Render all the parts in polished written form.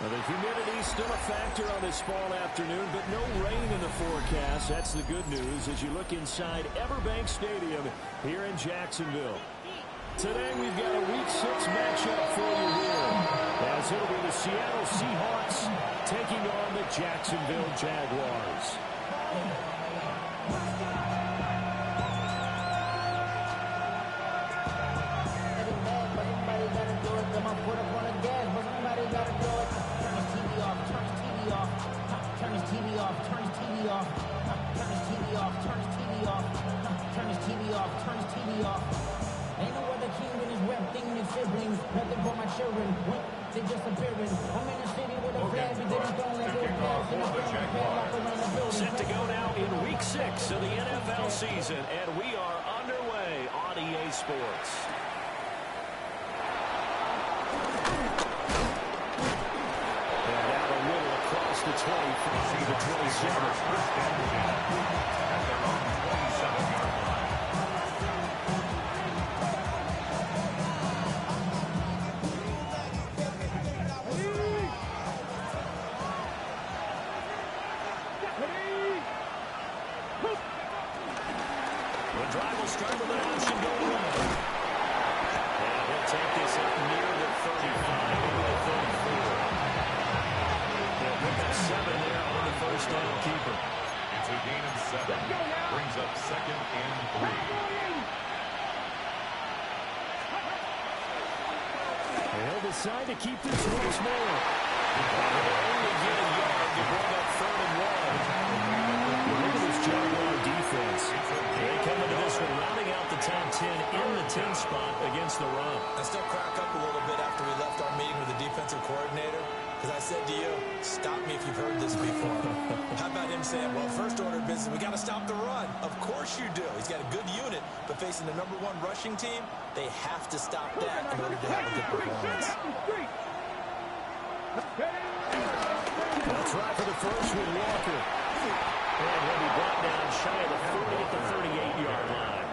Well, the humidity's still a factor on this fall afternoon, but no rain in the forecast. That's the good news as you look inside Everbank Stadium here in Jacksonville. Today we've got a Week 6 matchup for you here, as it'll be the Seattle Seahawks taking on the Jacksonville Jaguars. Ain't no other king in his rep thing than siblings. Nothing for my children. What? They disappearing. I'm in the city with a flag. We didn't go and go past. And I'm going to padlock around the building. Set to go now in Week 6 of the NFL season, and we are underway on EA Sports. And out a little across the 25 to the 27. They'll decide to keep this once more. Only get a yard to bring up 3rd and 1. Look at this Jaguar defense. They come into this one rounding out the top 10 in the 10 spot against the run. I still crack up a little bit after we left our meeting with the defensive coordinator, because I said to you, stop me if you've heard this before. How about him saying, well, first order of business, we got to stop the run. Of course you do. He's got a good unit, but facing the #1 rushing team, they have to stop that in order to have a good performance. That's right for the first with Walker. And he'll be brought down shy of the 40 at the 38-yard line.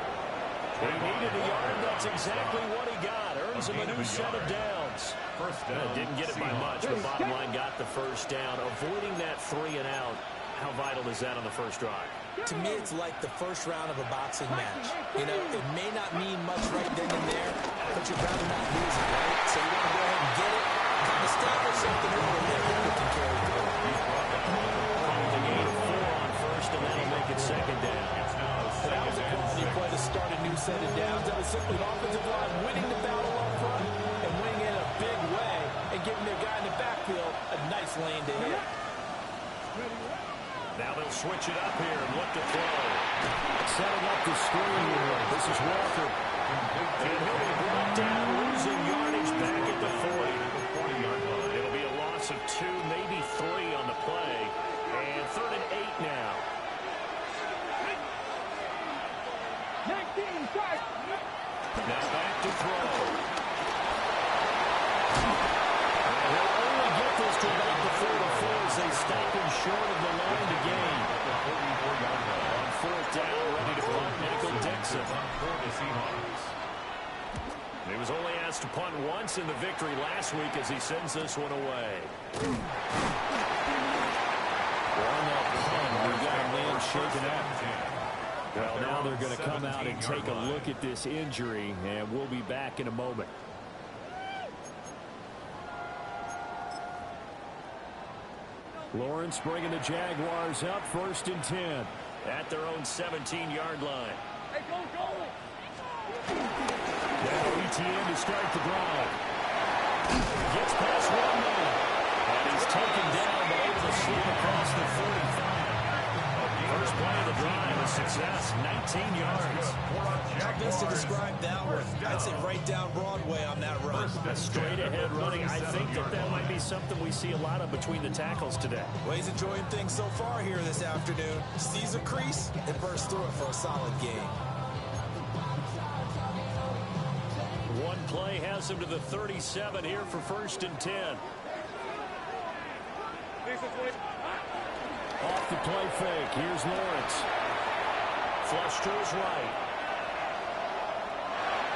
He needed a yard. That's exactly what he got. Earns him a new set of downs. Didn't get it by much, but bottom line got the first down. Avoiding that 3 and out. How vital is that on the first drive? To me, it's like the first round of a boxing match. You know, it may not mean much right then and there, but you'd rather not lose it, right? So you want to go ahead and get it, kind of establish something early, and then you can carry through. Calling the game 4 on first, and that'll make it 2nd down. That was a quality play to start a new set of downs. That was simply an offensive line winning the battle up front and winning it in a big way and giving their guy in the backfield a nice lane to hit. Now they'll switch it up here and look to throw. Setting up the screen here. This is Walker. And he'll be brought down, losing yardage back at the 40. It'll be a loss of 2, maybe 3 on the play. And 3rd and 8 now. Now back to throw. And he'll only get this to about the 44 as they stop him short of the line to gain. On 4th down, ready to punt, Michael Dixon. He was only asked to punt once in the victory last week as he sends this one away. On that punt, we've got a man shaken up. Well, now they're going to come out and take a look at this injury, and we'll be back in a moment. Lawrence bringing the Jaguars up 1st and 10 at their own 17-yard line. Now ETN to start the drive. Gets past 1 man, and he's taken down but able to slip across the 45. First play of the drive, a success, 19 yards. How best to describe that one? I'd say right down Broadway on that run. Straight ahead running. I think that might be something we see a lot of between the tackles today. Well, he's enjoying things so far here this afternoon. Sees a crease and bursts through it for a solid game. One play has him to the 37 here for 1st and 10. Off the play fake. Here's Lawrence. Flush to his right.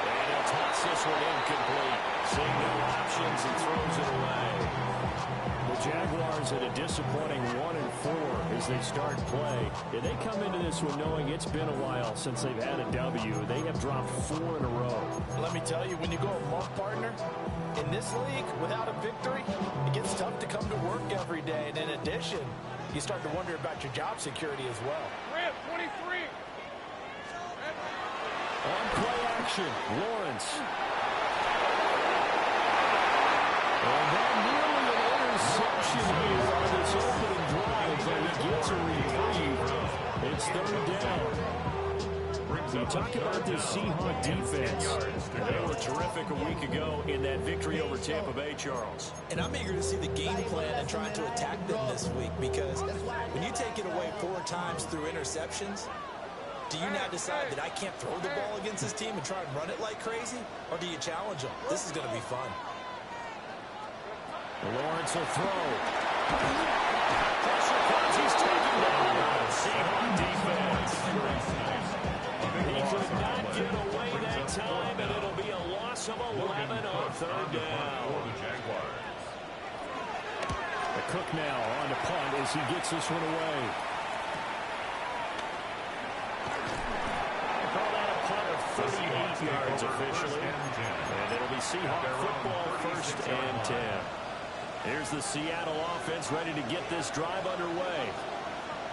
And he'll toss this one incomplete. Seeing no options and throws it away. Jaguars at a disappointing 1-4 as they start play. Yeah, they come into this one knowing it's been a while since they've had a W. They have dropped 4 in a row. Let me tell you, when you go a month, partner, in this league, without a victory, it gets tough to come to work every day. And in addition, you start to wonder about your job security as well. 23. On play action, Lawrence. And that nearly an interception here on this opening drive, but he gets a reprieve. It's third down. You talk about this Seahawks defense. They were terrific a week ago in that victory over Tampa Bay, Charles. And I'm eager to see the game plan and trying to attack them this week, because when you take it away 4 times through interceptions, do you now decide that I can't throw the ball against this team and try and run it like crazy? Or do you challenge them? This is going to be fun. Lawrence will throw. Pressure comes. He's taken down. Seahawks defense. He could not get away that time, and it'll be a loss of 11 on third down. The Cook now on the punt as he gets this one away. They call that a punt of 38 yards officially. And it'll be Seahawks football, 1st and 10. Here's the Seattle offense ready to get this drive underway.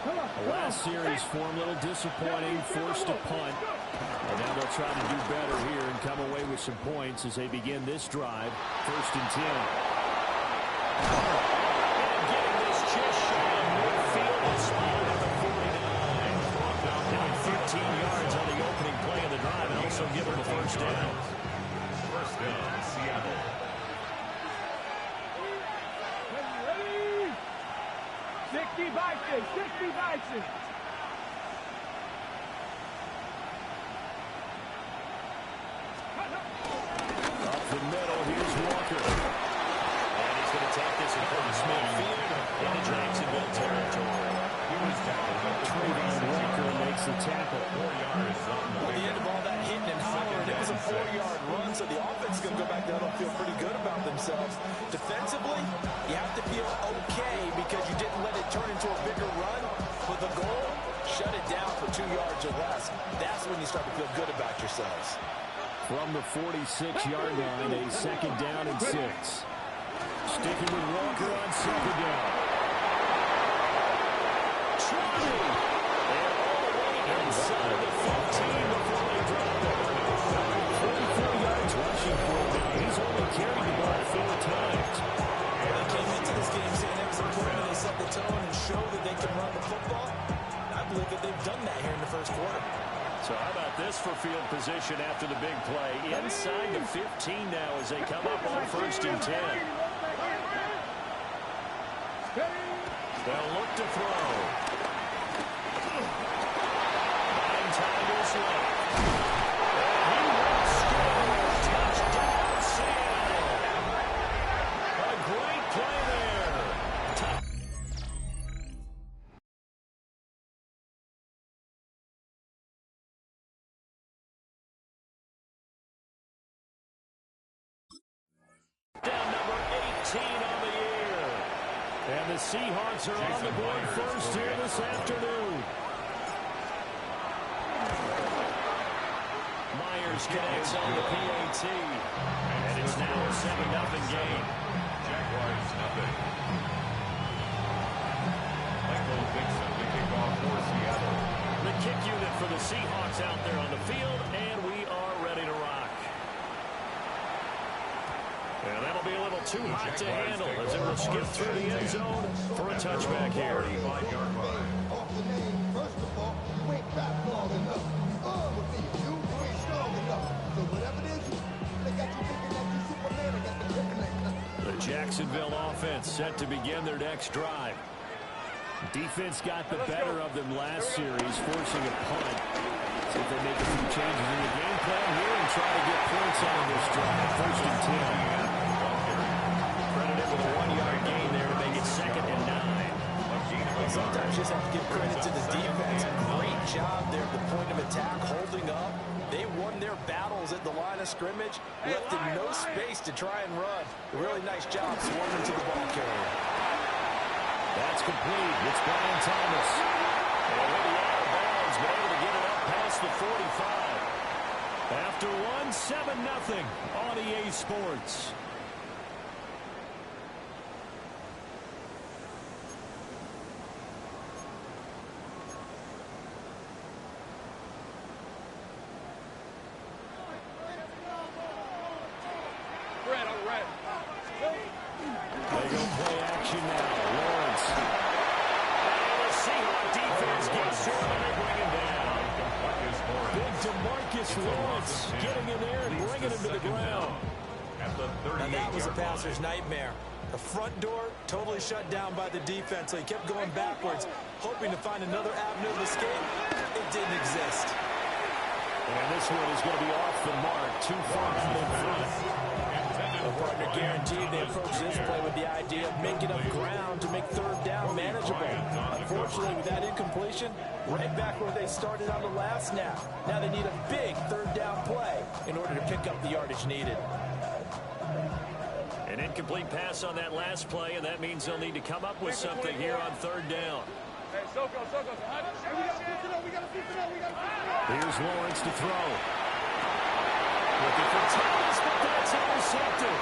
The last series for him, a little disappointing, forced a punt. And now they'll try to do better here and come away with some points as they begin this drive, 1st and 10. And getting this just shy of midfield and spotted at the 49. Down 15 yards on the opening play of the drive and also give him a 1st down. 1st down, Seattle. 60 Vikings, 60 Vikings. Up the middle, here's Walker. And he's going to take this across midfield into Jacksonville territory. Trayvon Walker makes the tackle. 4 yards on the At the end of all that hitting and hollering, it was a 4-yard run, so the offense is going to go back down and feel pretty good about themselves. Defensively, you have to feel okay because you didn't let it turn into a bigger run. With the goal, shut it down for 2 yards or less. That's when you start to feel good about yourselves. From the 46-yard line, a 2nd down and 6. Sticking with Walker on 2nd down. Trying. And all the way inside the 15 before they drop it. 44 yards rushing for him. He's only carried the ball 4 times. They came into this game saying it was important they set the tone and show that they can run the football. I believe that they've done that here in the 1st quarter. So how about this for field position after the big play? Inside the 15 now as they come up on 1st and 10. They'll look to throw. Buying time is left. And he will score. Touchdown, Seattle. A great play there. Down number 18 on the year. And the Seahawks are on the board 1st here this afternoon. Myers connects on the PAT. And it's now a 7-0 game. Jaguars nothing. Michael Dixon, the kickoff for Seattle. The kick unit for the Seahawks out there on the field, and we are ready to rock. And that'll be a little too hot to handle as it will skip through the end zone for a touchback here. 45-yard line. Off the name, first of all, you ain't back long enough. You ain't strong enough. So whatever it is, they got you thinking that you Superman, I got the kryptonite. The Jacksonville offense set to begin their next drive. Defense got the better of them last series, forcing a punt. See if they make a few changes in the game plan here and try to get points on this drive. 1st and 10. Credited with a 1-yard gain there to make it 2nd and 9. Sometimes you just have to give credit to the defense. Great job there at the point of attack, holding up. They won their battles at the line of scrimmage, left them no space to try and run. A really nice job swarming to the ball carrier. That's complete. It's Brian Thomas. And with the out of bounds, been able to get it up past the 45. After one, 7-0 on EA Sports. They go play action now. Lawrence. And the Seahawks defense gets to him and they bring him down. Big DeMarcus Lawrence getting in there and bringing him to the ground. Now that was a passer's nightmare. The front door totally shut down by the defense, so he kept going backwards, hoping to find another avenue of escape. It didn't exist. And this one is going to be off the mark. Too far out in front. The partner guaranteed they approached this play with the idea of making up ground to make third down manageable. Unfortunately, with that incompletion, right back where they started on the last snap. Now they need a big third down play in order to pick up the yardage needed. An incomplete pass on that last play, and that means they'll need to come up with something here on third down. Here's Lawrence to throw. Looking for Thomas, but that's intercepted.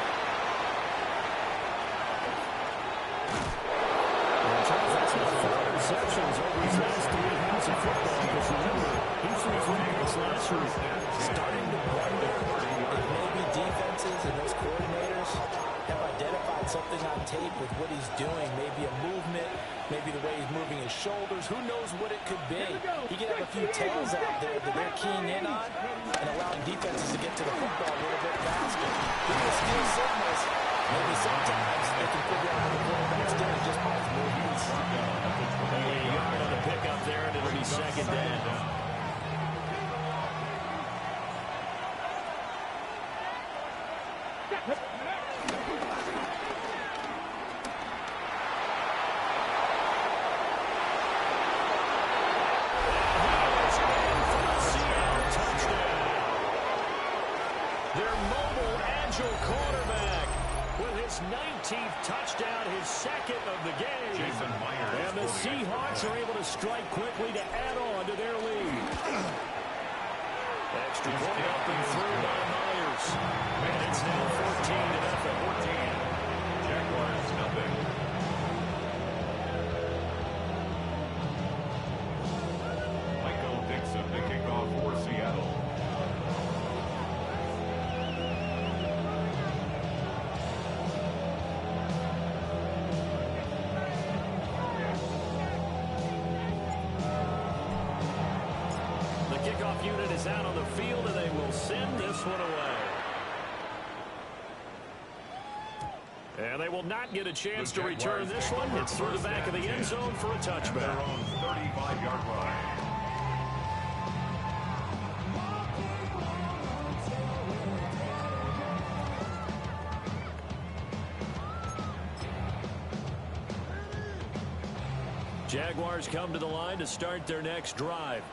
And Thomas has 4 interceptions over his last 3 games of football. Because remember, he threw 3 games last week. Starting to wonder if maybe defenses and those coordinators have identified something on tape with what he's doing. Maybe a movement, maybe the way he's moving his shoulders. Who knows what it could be? He could have a few tells out there that they're keying in on and allowing defenses to get to the football a little bit faster. People steal signals. Maybe sometimes they can figure out what the quarterback's doing just by his movements. Only a yard on the pickup there, and it'll be second down. Quarterback with his 19th touchdown, his second of the game. And the Seahawks are able to strike quickly to add on to their lead. Extra point up and through by Myers. And it's now 14-0. Jaguars nothing. Michael Dixon, the kickoff for Seattle. Kickoff unit is out on the field, and they will send this one away. And they will not get a chance to return this one. It's through the back of the end zone for a touchback. Their own 35-yard line. Jaguars come to the line to start their next drive.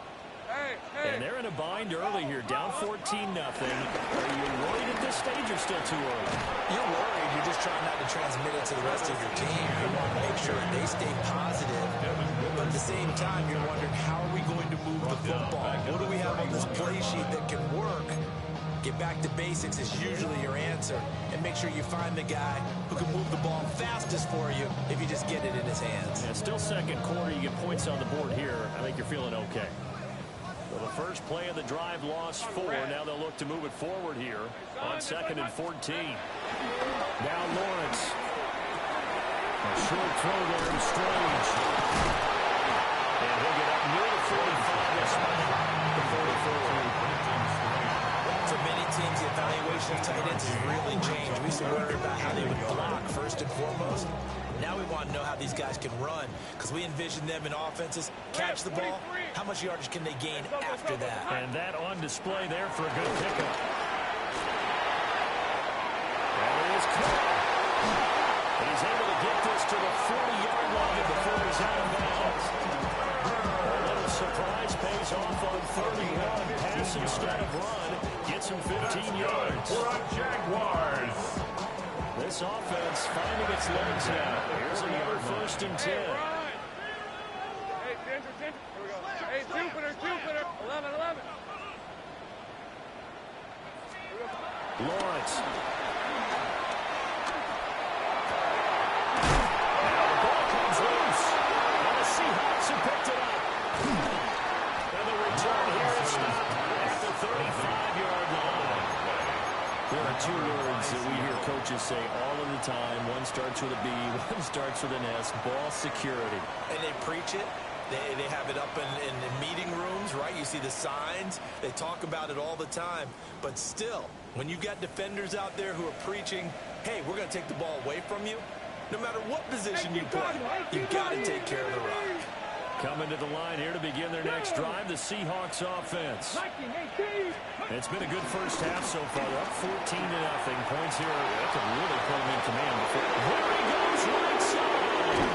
And they're in a bind early here, down 14-0. Are you worried at this stage or still too early? You're worried. You're just trying not to transmit it to the rest of your team. You want to make sure they stay positive. But at the same time, you're wondering, how are we going to move the football? What do we have on this play sheet that can work? Get back to basics is usually your answer. And make sure you find the guy who can move the ball fastest for you if you just get it in his hands. Yeah, still second quarter. You get points on the board here. I think you're feeling okay. Well, the first play of the drive lost 4. Now they'll look to move it forward here on 2nd and 14. Now Lawrence. A short throw there to Strange. And he'll get up near the 45 this time. The 44. For many teams, the evaluation of tight ends has really changed. We used to worry about how they would block first and foremost. Now we want to know how these guys can run, because we envision them in offenses catch the ball. How much yardage can they gain after that? And that on display there for a good pickup. And it is caught. And he's able to get this to the 40-yard line before he's out of bounds. A little surprise pays off on 31. Pass instead of run. Gets him 15 yards. For our Jaguars. This offense finding its legs now. Here's another 1st and 10. Hey, Ginger. Here we go. Hey, Jupiter. 11. Lawrence. Seahawks have picked it up. And the return here is stopped at the 35-yard line. There are 2 words that we hear coaches say all of the time. One starts with a B, one starts with an S. Ball security. And they preach it. They have it up in meeting rooms, right? You see the signs. They talk about it all the time. But still, when you've got defenders out there who are preaching, hey, we're going to take the ball away from you, no matter what position you play, you've got to take care of the rock. Coming to the line here to begin their next drive, the Seahawks offense. It's been a good first half so far. They're up 14-0. Points here. That could really put them in command. There he goes, right side.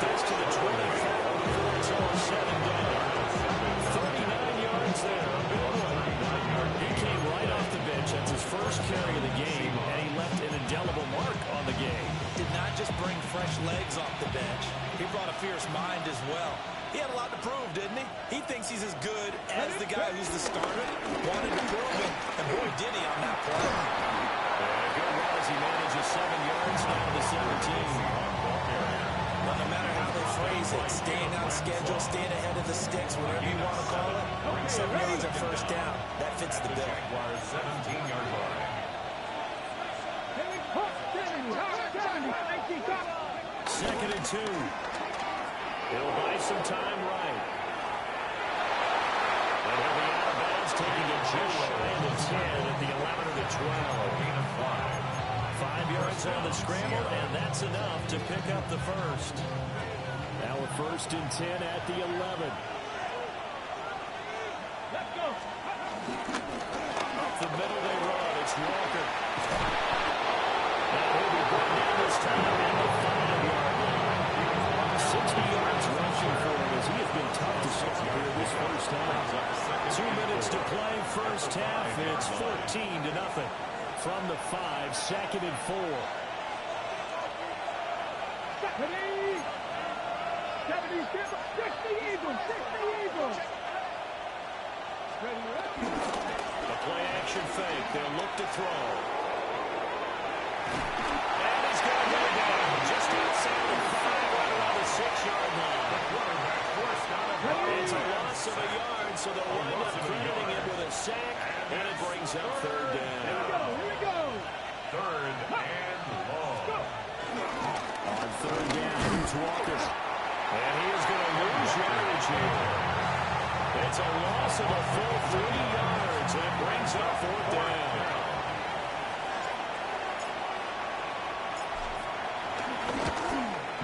That's to the 25 before it's all said and done. 39 yards there. A big one. He came right off the bench. That's his first carry of the game, and he left an indelible mark on the game. Did not just bring fresh legs off the bench. He brought a fierce mind as well. He had a lot to prove, didn't he? He thinks he's as good as the guy who's the starter. Wanted to prove it, and boy, did he on that play. Good run as he manages 7 yards down to the 17. Well, no matter how they phrase it, staying on schedule, staying ahead of the sticks, whatever you want to call it, 7 yards at first down, that fits the bill. 17-yard line. 2nd and 2. He'll buy some time right. And he'll be out of bounds, taking it just shy of the 10 at the 11 or the 12. 5 yards on the scramble, and that's enough to pick up the first. Now a 1st and 10 at the 11. Let's go. Up the middle they run. It's Walker. And he'll be brought down this time at the 5-yard line. 60 yards rushing for him as he has been tough to stop here this first half. 2 minutes to play first half. It's 14-0. From the 5, 2nd and 4. A play action fake. They'll look to throw. And he's going to go down just outside the 5, right around the 6-yard line. It's a loss of a yard, so they'll wind up crediting it with a sack, and it brings up 3rd down. Here we go. 3rd and long. On 3rd down, here's Walker. And he is going to lose yardage here. It's a loss of a full 3 yards, and it brings up 4th down.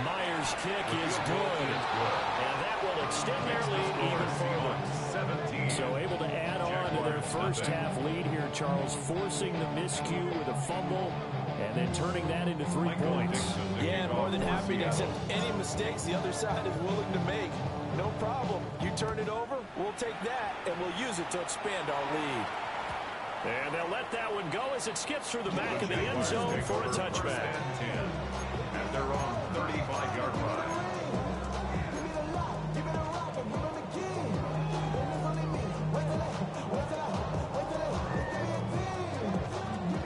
Myers' kick is good, and that will extend their lead even further. So able to add on to their first half lead here, Charles, forcing the miscue with a fumble and then turning that into 3 points. Yeah, and more than happy to accept any mistakes the other side is willing to make. No problem. You turn it over, we'll take that, and we'll use it to expand our lead. And they'll let that one go as it skips through the back of the end zone for a touchback. At their own 35-yard line.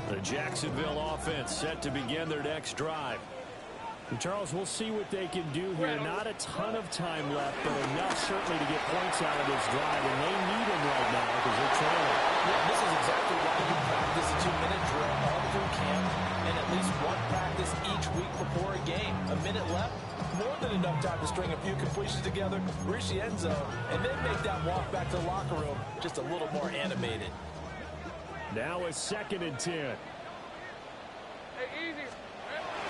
The Jacksonville offense set to begin their next drive. And Charles, we'll see what they can do here. Not a ton of time left, but enough certainly to get points out of this drive, and they need them right now because they're trailing. Yeah, this is exactly why you practice a 2-minute drill all through camp and at least one practice each week before a game. A minute left, more than enough time to string a few completions together, reach the end zone, and then make that walk back to the locker room just a little more animated. Now a 2nd and 10. Hey, easy.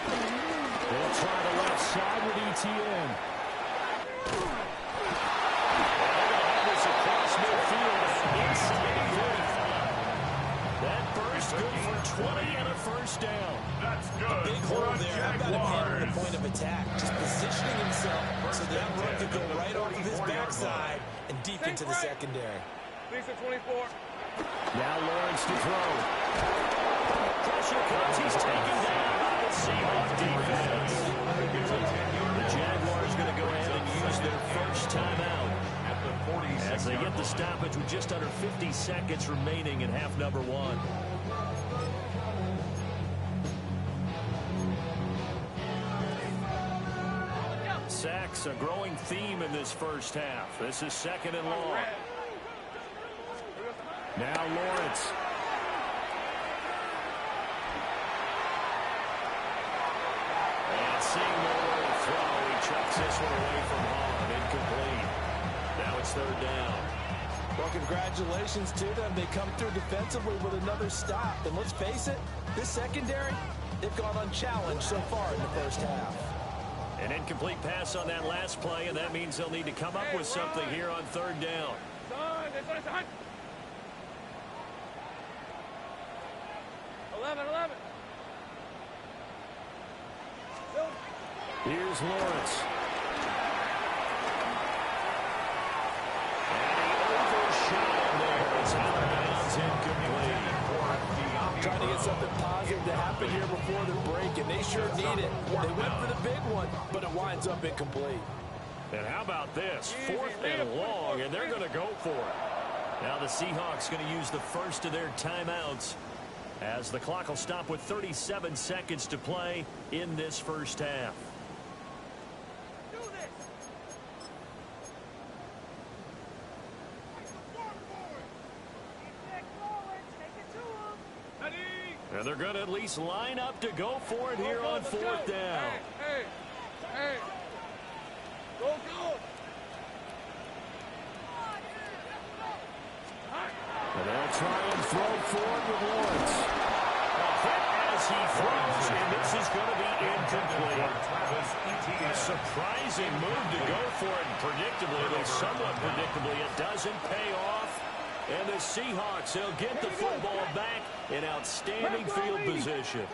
They'll try the left side with ETN. This across midfield inside the 45. That burst good for 20 and a first down. That's good. Big hole there. How about him handling the point of attack? Just positioning himself so that run could go right off of his backside and deep into the secondary. Lisa 24. Now Lawrence to throw. Pressure comes. He's taken down by the Seahawks defense. The Jaguars going to go ahead and use their first timeout as they get the stoppage with just under 50 seconds remaining in half number one. Sacks, a growing theme in this first half. This is second and long. Now Lawrence. And seeing nowhere to throw, he chucks this one away from home. Incomplete. Now it's third down. Well, congratulations to them. They come through defensively with another stop. And let's face it, this secondary, they've gone unchallenged so far in the first half. An incomplete pass on that last play, and that means they'll need to come up with something here on third down. Here's Lawrence. And he overshot him there. It's out of bounds, incomplete. Trying to get something positive to happen here before the break, and they sure need it. They went for the big one, but it winds up incomplete. And how about this? Fourth and long, and they're going to go for it. Now the Seahawks going to use the first of their timeouts as the clock will stop with 37 seconds to play in this first half. And they're going to at least line up to go for it here on fourth down. Hey. Go. And they'll try and throw forward with Lawrence. As he throws, and this is going to be incomplete. A surprising move to go for it, and predictably, at least somewhat predictably, it doesn't pay off. And the Seahawks, they'll get the football back in outstanding field position.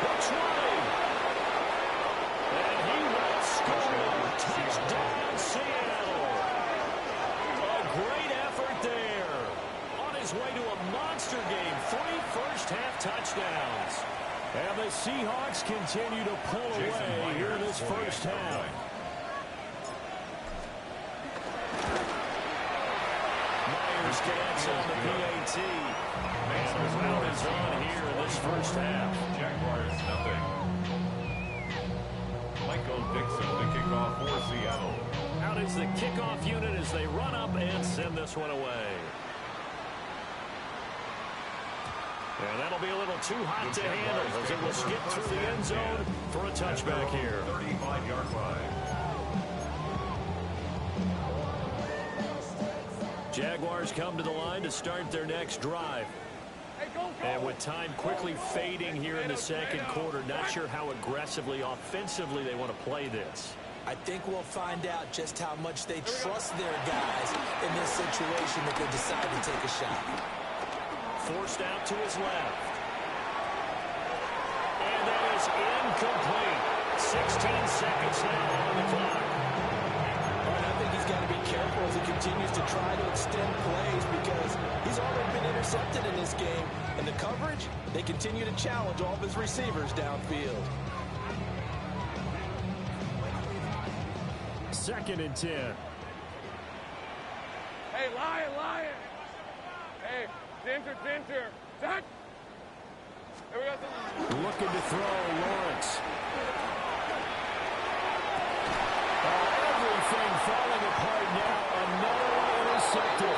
It's running. And he will score. Touchdown, Seattle. A great effort there. On his way to a monster game. 3 first-half touchdowns. And the Seahawks continue to pull away here in this first half. Myers connects on the PAT. And the foul is on here in this first half. Jaguars nothing. Michael Dixon, the kickoff for Seattle. Out is the kickoff unit as they run up and send this one away. And that'll be a little too hot to handle as it will skip through the end zone for a touchback here. 35-yard line. Jaguars come to the line to start their next drive. And with time quickly fading here in the second quarter, not sure how aggressively, offensively they want to play this. I think we'll find out just how much they trust their guys in this situation that they decide to take a shot. Forced out to his left. And that is incomplete. 16 seconds now on the clock. And I think he's got to be careful as he continues to try to extend plays because he's already been intercepted in this game. And the coverage, they continue to challenge all of his receivers downfield. 2nd and 10. Hey, Lion. Hey, Dinter. Zach. Here we go. Looking to throw, Lawrence. Everything falling apart now. Another one intercepted.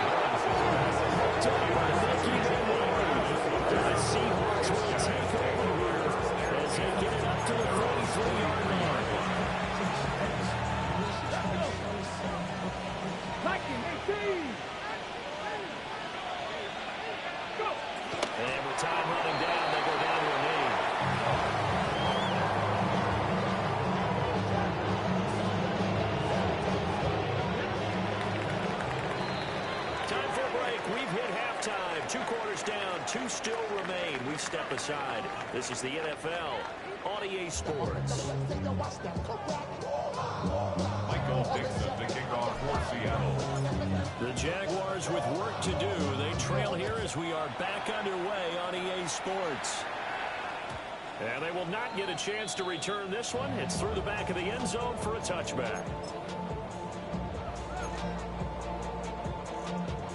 The Seahawks will take over here as they get it up to the 43-yard line. And with time running down, they go down to a knee. Time for a break. We've hit halftime. 2 quarters down. 2 still remain. We step aside. This is the NFL on EA Sports. Michael Dixon, the kickoff for Jaguars with work to do. They trail here as we are back underway on EA Sports. And they will not get a chance to return this one. It's through the back of the end zone for a touchback.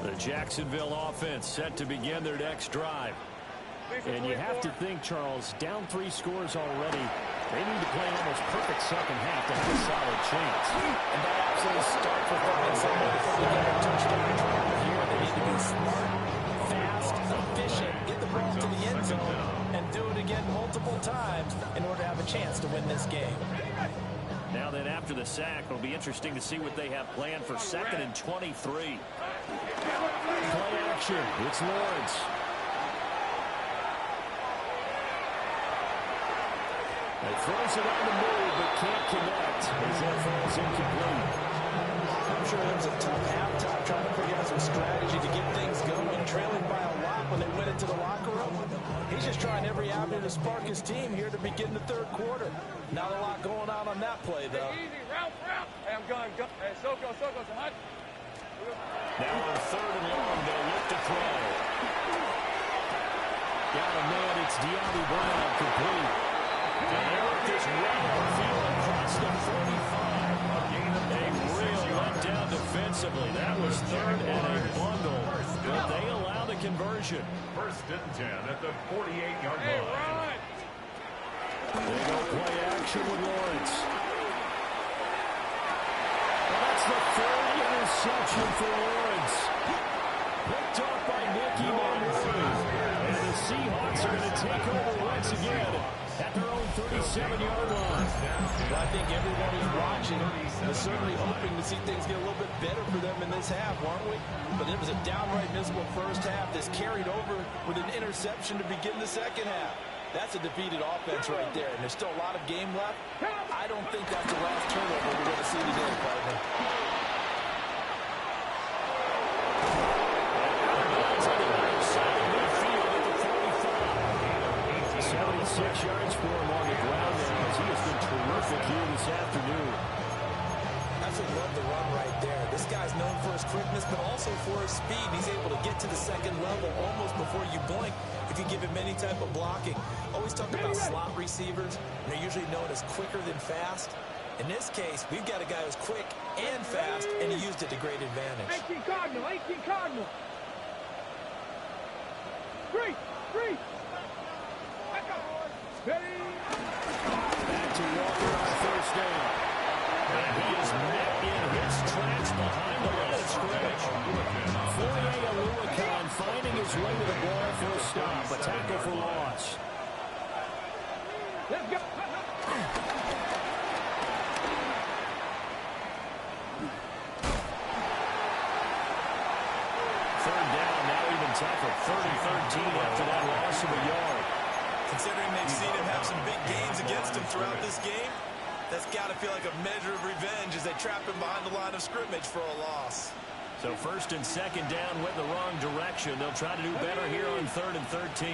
The Jacksonville offense set to begin their next drive. And you have to think, Charles, down 3 scores already. They need to play an almost perfect second half to have a solid chance. And that absolutely starts with finding somebody to put together a touchdown drive here. They need to be smart, fast, efficient, get the ball to the end zone, and do it again multiple times in order to have a chance to win this game. Now then, after the sack, it'll be interesting to see what they have planned for 2nd and 23. Play action. It's Lawrence. He throws it on the move, but can't connect as that falls incomplete. I'm sure it was a tough halftime trying to figure out some strategy to get things going, trailing by a lot when they went into the locker room. He's just trying every avenue to spark his team here to begin the 3rd quarter. Not a lot going on that play, though. Easy, route. Hey, I'm going. Hey, Soko, so hot. Now on 3rd and long, they'll look to throw. Got a man, it's De'Ami Brown, complete. And they work this right on field across the 45. A real letdown defensively. That was 3rd and a bundle. But they allow the conversion. 1st and 10 at the 48-yard line. They go play action with Lawrence. Well, that's the 3rd interception for Lawrence. Picked off by Nicky Manning. And the Seahawks are going to take over once again at their own 37-yard line. Well, I think everyone who's watching is certainly hoping to see things get a little bit better for them in this half, weren't we? But it was a downright miserable first half. This carried over with an interception to begin the second half. That's a defeated offense right there, and there's still a lot of game left. I don't think that's the last turnover we're going to see today, partner. 76 yards for him on the ground now as he has been terrific here this afternoon. Absolutely love the run right there. This guy's known for his quickness, but also for his speed. He's able to get to the 2nd level almost before you blink if you give him any type of blocking. Always talk about slot receivers. They're usually known as quicker than fast. In this case, we've got a guy who's quick and fast, and he used it to great advantage. 18 Cardinal. 3. Back to Walker on 1st down. And he is met in his tracks behind the line of scrimmage. Foye Oluokun finding his way to the ball for a stop. A tackle for loss. Let's go. Third down, now even tougher. 30-13 after that loss of a yard. Considering they've seen him have some big gains against him throughout this game, that's got to feel like a measure of revenge as they trap him behind the line of scrimmage for a loss. So 1st and 2nd down went the wrong direction. They'll try to do better here on 3rd and 13.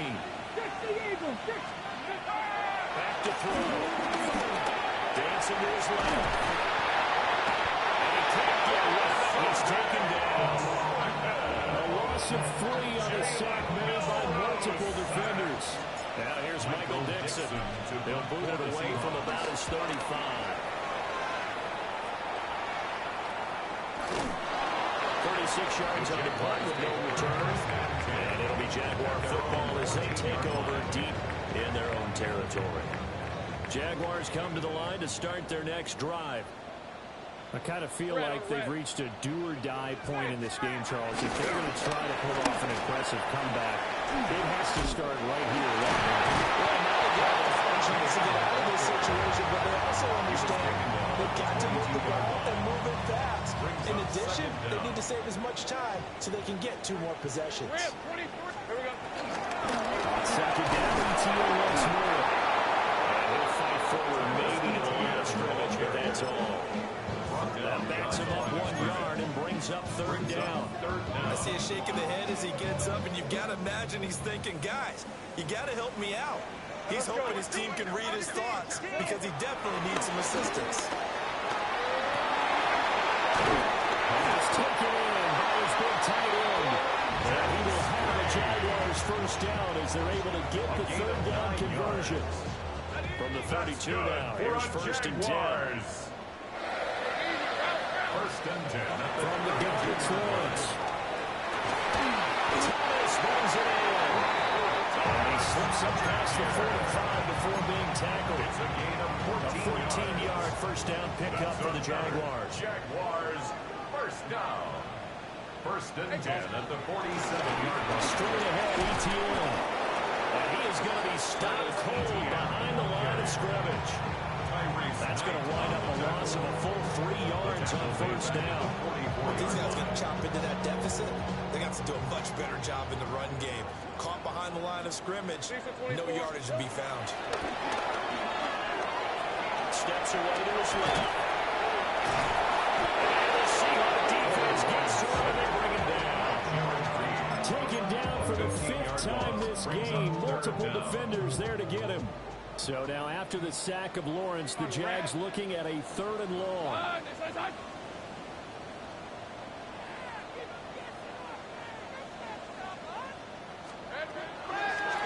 Back to throw. Dancing to his left. And he can't get left. He's taken down. A loss of 3 on a sack made by multiple defenders. Now here's Michael Dixon. They'll boot it away from about his 35. 36 yards on the punt with no return. And it'll be Jaguar football as they take over deep in their own territory. Jaguars come to the line to start their next drive. I kind of feel like they've reached a do-or-die point in this game, Charles. If they're going to try to pull off an impressive comeback, it has to start right here. Right now. Well, now they got a chance to get out of this situation, but they also understand they've got to move the ball and move it fast. In addition, they need to save as much time so they can get 2 more possessions. Here we go. Second down, ETO once more. And he'll fight forward maybe to the line of scrimmage, but that's all. That backs him up 1 yard and brings up 3rd down. I see a shake of the head as he gets up, and you've got to imagine he's thinking, guys, you got to help me out. He's hoping his team can read his thoughts because he definitely needs some assistance. And it's taken in by his big first down as they're able to get the third down conversion. From the 32 now, here's first and 10. First and 10. From the gun, it's Lawrence. Thomas brings it in. And he slips up past the 45 before being tackled. It's a gain of 14 A 14-yard first down pickup for the Jaguars. Jaguars, first down. First and 10 at the 47-yard line. Straight ahead, ETN. And he is going to be stopped cold behind the line of scrimmage. That's going to wind up a loss of a full 3 yards on first down. These guys going to chop into that deficit. They got to do a much better job in the run game. Caught behind the line of scrimmage, no yardage to be found. Steps away to his left. And the Seahawks defense gets to him and they bring him down. Taken down for the 5th time this game. Multiple defenders there to get him. So now after the sack of Lawrence, the Jags looking at a 3rd and long.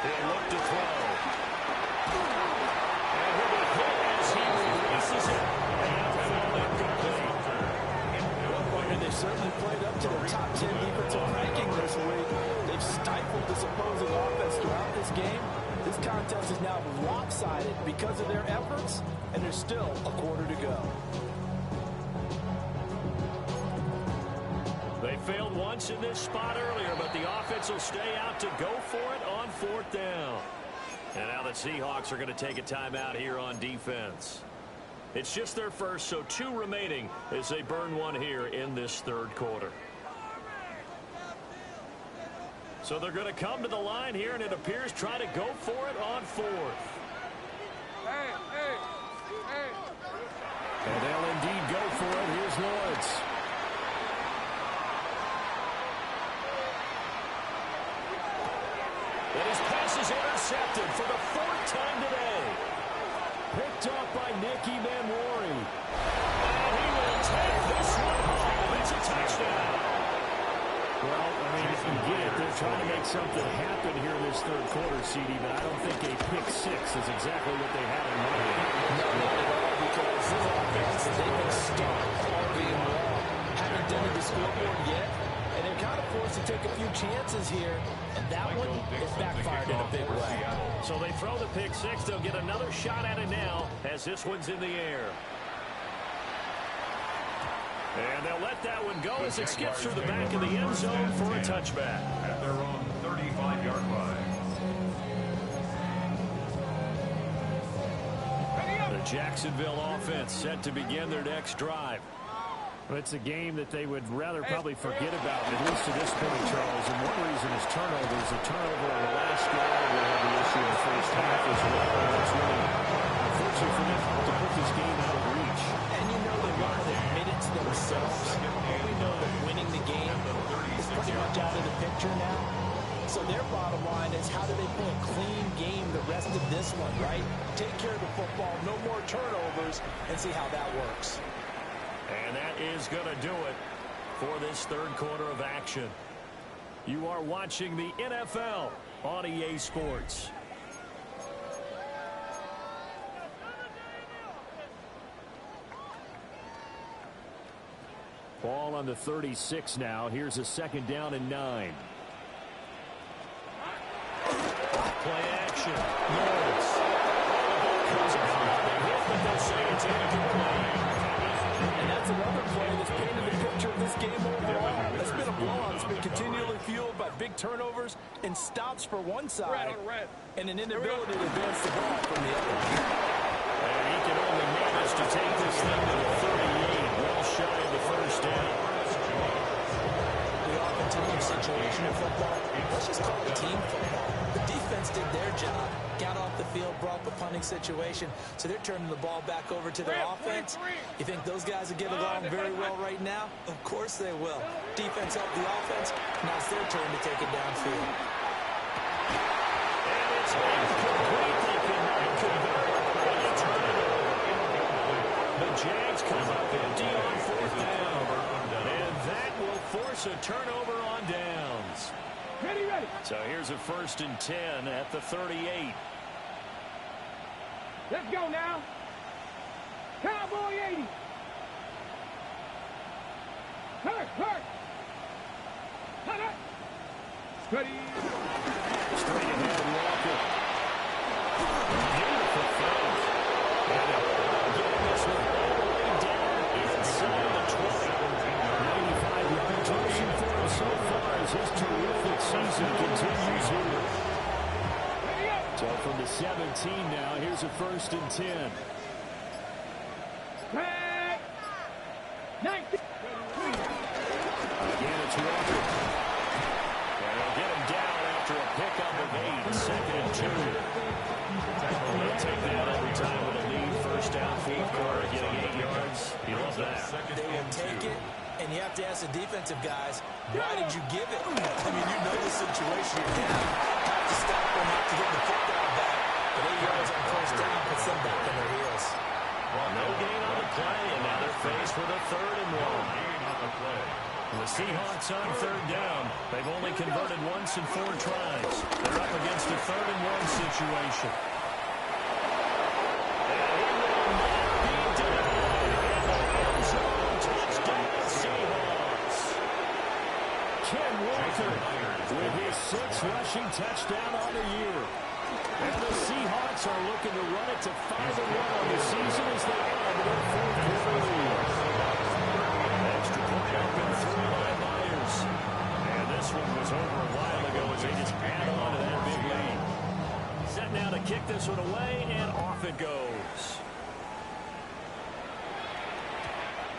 They look to throw. And he'll be hit as he releases it. And fall incomplete. And they certainly played up to the top 10 defensive ranking this week. They've stifled this opposing offense throughout this game. This contest is now lopsided because of their efforts, and there's still a quarter to go. They failed once in this spot earlier, but the offense will stay out to go for it on 4th down. And now the Seahawks are going to take a timeout here on defense. It's just their first, so 2 remaining as they burn one here in this 3rd quarter. So they're going to come to the line here, and it appears try to go for it on 4th. And they'll indeed go for it. Here's Lawrence. And his pass is intercepted for the 4th time today. Picked up by Nicky Manwari. And he will take this one home. It's a touchdown. Well, I mean, if you get it, they're trying to make something happen here in this 3rd quarter, CD, but I don't think a pick 6 is exactly what they had in mind. No, not at all, because this offense, they've been stuck all game long. Haven't done it to the scoreboard yet, and they're kind of forced to take a few chances here, and that one is backfired in a big way. So they throw the pick 6. They'll get another shot at it now as this one's in the air. And they'll let that one go as it skips through the back of the end zone for a touchback. At their own 35-yard line. The Jacksonville offense set to begin their next drive. Well, it's a game that they would rather probably forget about, at least to this point, Charles. And one reason is turnovers. A turnover on the last drive will have the issue in the first half as well. And it's really unfortunate for them to put this game out of reach. And you know they want to admit it to themselves. We know that winning the game is pretty much out of the picture now. So their bottom line is, how do they play a clean game the rest of this one, right? Take care of the football, no more turnovers, and see how that works. And that is going to do it for this 3rd quarter of action. You are watching the NFL on EA Sports. Ball on the 36 now. Here's a 2nd down and 9. Play action. Lawrence. Comes out. They hit, but they'll say it's incomplete. And that's another play that's painted the picture of this game overall. It's been a blowout. It's been continually fueled by big turnovers and stops for one side and an inability to advance the ball from the other. And he can only manage to take this thing to the 38, well shy of the first down. We often take a situation in football. Let's just call it team football. The defense did their job, got off the field, brought up a punting situation, so they're turning the ball back over to their offense. You think those guys will get along very well right now? Of course they will. Defense helped the offense. Now it's their turn to take it downfield. And it's incomplete. They cannot convert. And it's the Jags come up empty on 4th down. And that will force a turnover on downs. Ready. So here's a 1st and 10 at the 38. Let's go now. Cowboy 80. Hurt. Cut it. Steady. Straight ahead, Walker. Beautiful throw. Getting this one all the way down inside the 20. 95 yards rushing for him so far as his terrific season continues here. So from the 17 now, here's a 1st and 10. Tag. 19. Again, it's Walker. And they'll get him down after a pickup of 8. 2nd and 2. They'll take that every time with a lead. 1st down, 4th quarter, getting 8 yards. You love that. They will take it, and you have to ask the defensive guys, why did you give it? I mean, you know the situation you're in. Have to stop them, have to get the football back. But 8 yards on 1st down puts them back on their heels. No gain on the play, and now they're faced with a 3rd and 1. The Seahawks on 3rd down. They've only converted once in 4 tries. They're up against a 3rd and 1 situation. And he will not be denied. End zone touchdown, Seahawks. Ken Walker with his 6th rushing touchdown on the year. And the Seahawks are looking to run it to 5-1 on the season as they add to their 4th quarter lead. Extra point open through by Myers. And this one was over a while ago as they just add on to that big lead. Set now to kick this one away, and off it goes.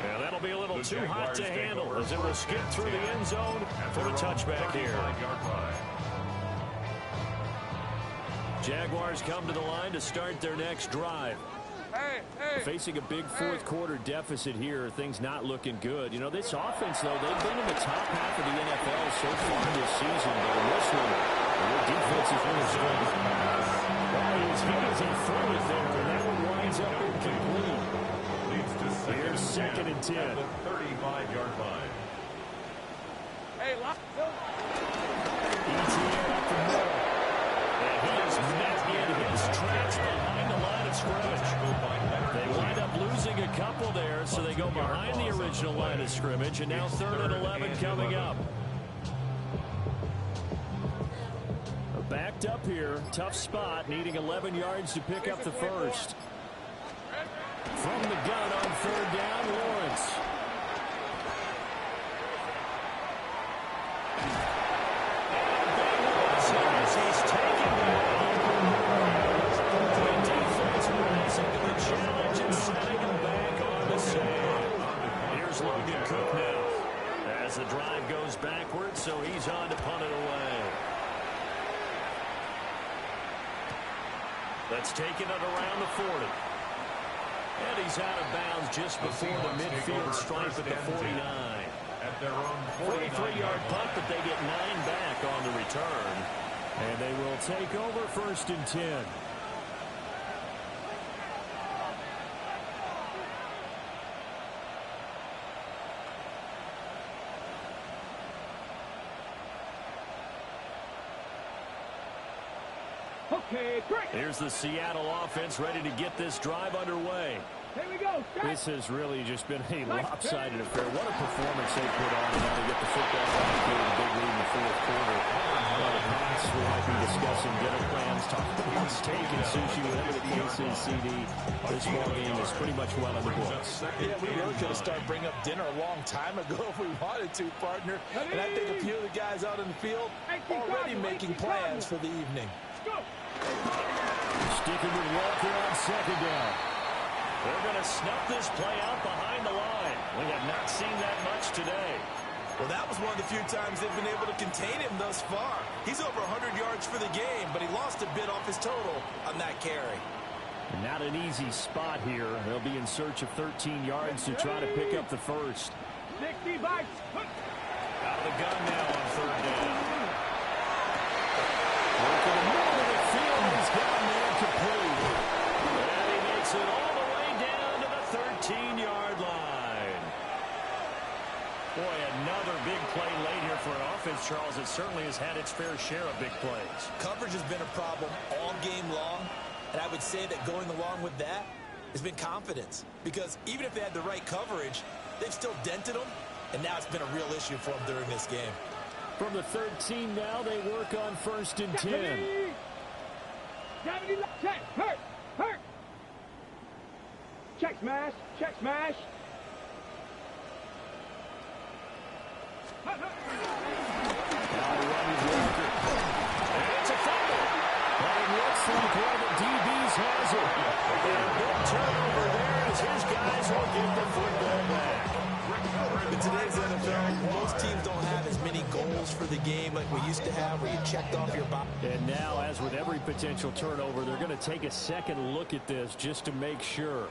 And that'll be a little too hot to handle as it will skip through the end zone for the touchback here. Jaguars come to the line to start their next drive. Facing a big 4th quarter deficit here, things not looking good. You know, this offense, though, they've been in the top half of the NFL so far this season, but in this one, their defense is really strong. He doesn't throw it there, and that one winds up incomplete. Here's 2nd and 10. At the 35-yard line. Hey, lock. ETN up the middle. And he is met in his tracks behind the line of scrimmage. They wind up losing a couple there, so they go behind the original line of scrimmage, and now 3rd and 11 coming up. Backed up here, tough spot, needing 11 yards to pick up the 1st. From the gun on 3rd down, Lawrence. He's taken the defense rising to the challenge and setting him back on the sand. Here's Logan Cook now as the drive goes backwards, so he's on to punt it away. That's taken it around the 40. And he's out of bounds just before the midfield stripe at the 49. At their own 43-yard punt, but they get 9 back on the return. And they will take over 1st and 10. Okay, break. Here's the Seattle offense ready to get this drive underway. Here we go. This has really just been a lopsided affair. What a performance they put on and how they get the football back here in the big lead in the 4th quarter. We might be discussing dinner plans, talking about steak and sushi, whatever the case is, CD. This ball game is pretty much well in the books. Yeah, we really could have started bringing up dinner a long time ago if we wanted to, partner. And I think a few of the guys out in the field already making plans for the evening. Sticking with Walker on 2nd down. They're going to snuff this play out behind the line. We have not seen that much today. Well, that was one of the few times they've been able to contain him thus far. He's over 100 yards for the game, but he lost a bit off his total on that carry. Not an easy spot here. They'll be in search of 13 yards to try to pick up the 1st. 60 bites. Out of the gun now on 3rd down. Working the middle of the field. He's got a man complete. And he makes it all the way down to the 13-yard line. Boy, another big play late here for an offense, Charles. It certainly has had its fair share of big plays. Coverage has been a problem all game long, and I would say that going along with that has been confidence. Because even if they had the right coverage, they've still dented them, and now it's been a real issue for them during this game. From the 13 now, they work on 1st and 10. Check, hurt. Check smash. It's a fumble. But it looks like one of the DBs has it. And a big turnover there as his guys will get the football back. In today's NFL, most teams don't have as many goals for the game like we used to have where you checked off your box. And now, as with every potential turnover, they're going to take a second look at this just to make sure.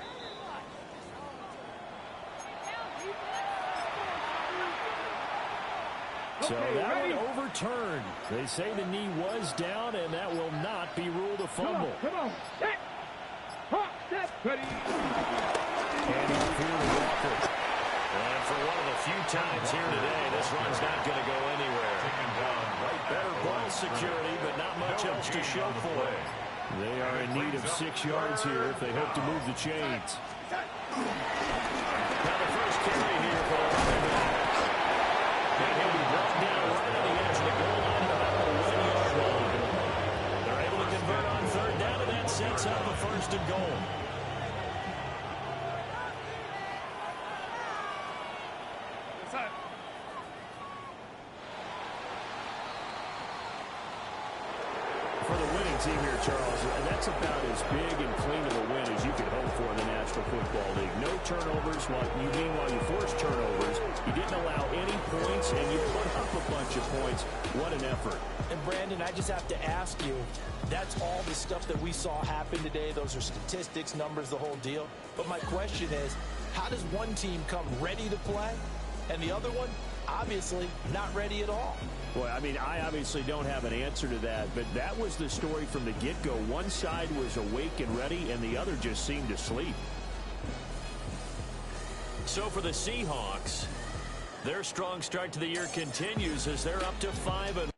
So that one overturned. They say the knee was down, and that will not be ruled a fumble. Come on. Set. Hop, step, ready. And off here to Walker. And for one of the few times here today, this run's not going to go anywhere. Better ball security, but not much else to show for it. They are in need of 6 yards here if they hope to move the chains. Now the first carry here for the running back. And he'll be brought down right on the edge of the goal line at about the 1-yard line. They're able to convert on 3rd down, and that sets up a 1st and goal. For the winning team here, Charles, that's about as big and clean of a win as you could hope for in the National Football League. No turnovers. Meanwhile, you forced turnovers. You didn't allow any points, and you put up a bunch of points. What an effort. And, Brandon, I just have to ask you, that's all the stuff that we saw happen today. Those are statistics, numbers, the whole deal. But my question is, how does one team come ready to play, and the other one, obviously, not ready at all? Boy, I mean, I obviously don't have an answer to that, but that was the story from the get-go. One side was awake and ready, and the other just seemed asleep. So for the Seahawks, their strong start to the year continues as they're up to 5-0.